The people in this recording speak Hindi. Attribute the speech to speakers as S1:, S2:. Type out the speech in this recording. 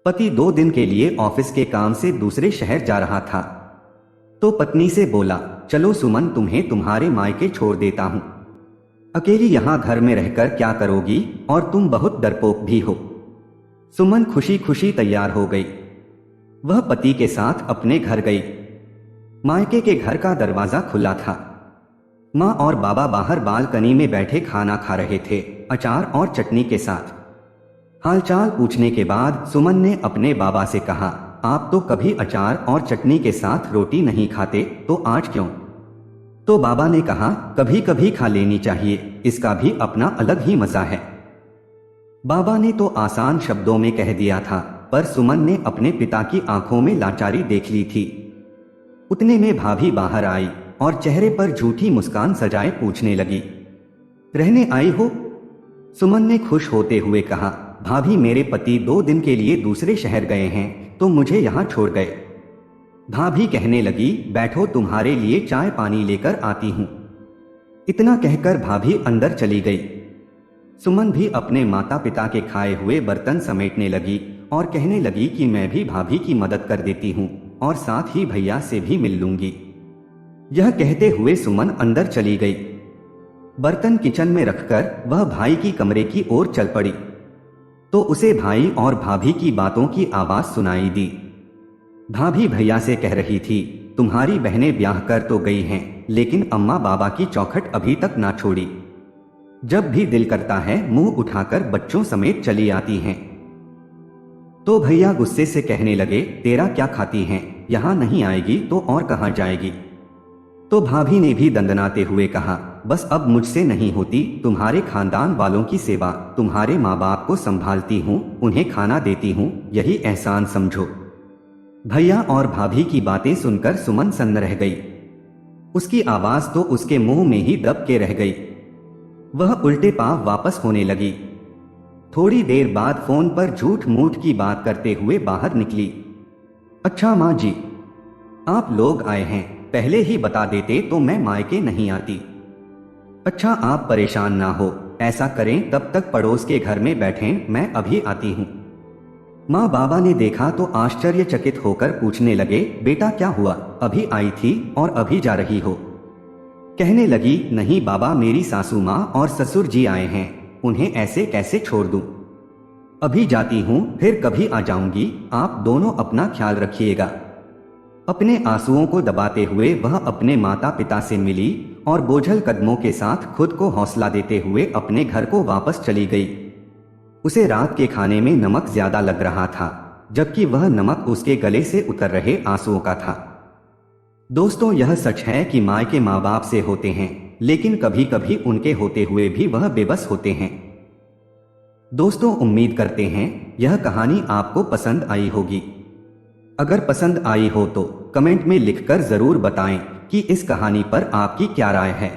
S1: पति 2 दिन के लिए ऑफिस के काम से दूसरे शहर जा रहा था, तो पत्नी से बोला, चलो सुमन, तुम्हें तुम्हारे मायके छोड़ देता हूँ। अकेली यहाँ घर में रहकर क्या करोगी, और तुम बहुत डरपोक भी हो। सुमन खुशी खुशी तैयार हो गई। वह पति के साथ अपने घर गई। मायके के घर का दरवाजा खुला था। माँ और बाबा बाहर बालकनी में बैठे खाना खा रहे थे, अचार और चटनी के साथ। हालचाल पूछने के बाद सुमन ने अपने बाबा से कहा, आप तो कभी अचार और चटनी के साथ रोटी नहीं खाते, तो आज क्यों? तो बाबा ने कहा, कभी कभी खा लेनी चाहिए, इसका भी अपना अलग ही मजा है। बाबा ने तो आसान शब्दों में कह दिया था, पर सुमन ने अपने पिता की आंखों में लाचारी देख ली थी। उतने में भाभी बाहर आई और चेहरे पर झूठी मुस्कान सजाए पूछने लगी, रहने आई हो? सुमन ने खुश होते हुए कहा, भाभी, मेरे पति 2 दिन के लिए दूसरे शहर गए हैं, तो मुझे यहाँ छोड़ गए। भाभी कहने लगी, बैठो, तुम्हारे लिए चाय पानी लेकर आती हूँ। इतना कहकर भाभी अंदर चली गई। सुमन भी अपने माता पिता के खाए हुए बर्तन समेटने लगी और कहने लगी कि मैं भी भाभी की मदद कर देती हूँ और साथ ही भैया से भी मिल लूंगी। यह कहते हुए सुमन अंदर चली गई। बर्तन किचन में रखकर वह भाई की कमरे की ओर चल पड़ी, तो उसे भाई और भाभी की बातों की आवाज सुनाई दी। भाभी भैया से कह रही थी, तुम्हारी बहनें ब्याह कर तो गई हैं, लेकिन अम्मा बाबा की चौखट अभी तक ना छोड़ी। जब भी दिल करता है मुंह उठाकर बच्चों समेत चली आती हैं। तो भैया गुस्से से कहने लगे, तेरा क्या खाती हैं, यहाँ नहीं आएगी तो और कहाँ जाएगी? तो भाभी ने भी दंदनाते हुए कहा, बस अब मुझसे नहीं होती, तुम्हारे खानदान वालों की सेवा, तुम्हारे माँ बाप को संभालती हूँ, उन्हें खाना देती हूँ, यही एहसान समझो। भैया और भाभी की बातें सुनकर सुमन सन्न रह गई। उसकी आवाज तो उसके मुंह में ही दब के रह गई। वह उल्टे पांव वापस होने लगी। थोड़ी देर बाद फोन पर झूठ मूठ की बात करते हुए बाहर निकली। अच्छा माँ जी, आप लोग आए हैं, पहले ही बता देते तो मैं मायके नहीं आती। अच्छा, आप परेशान ना हो, ऐसा करें तब तक पड़ोस के घर में बैठें, मैं अभी आती हूँ। माँ बाबा ने देखा तो आश्चर्यचकित होकर पूछने लगे, बेटा क्या हुआ, अभी आई थी और अभी जा रही हो? कहने लगी, नहीं बाबा, मेरी सासू माँ और ससुर जी आए हैं, उन्हें ऐसे कैसे छोड़ दूं? अभी जाती हूँ, फिर कभी आ जाऊंगी, आप दोनों अपना ख्याल रखिएगा। अपने आंसुओं को दबाते हुए वह अपने माता पिता से मिली और बोझल कदमों के साथ खुद को हौसला देते हुए अपने घर को वापस चली गई। उसे रात के खाने में नमक ज्यादा लग रहा था, जबकि वह नमक उसके गले से उतर रहे आंसुओं का था। दोस्तों, यह सच है कि मायके माँ बाप से होते हैं, लेकिन कभी कभी उनके होते हुए भी वह बेबस होते हैं। दोस्तों, उम्मीद करते हैं यह कहानी आपको पसंद आई होगी। अगर पसंद आई हो तो कमेंट में लिखकर जरूर बताएं कि इस कहानी पर आपकी क्या राय है।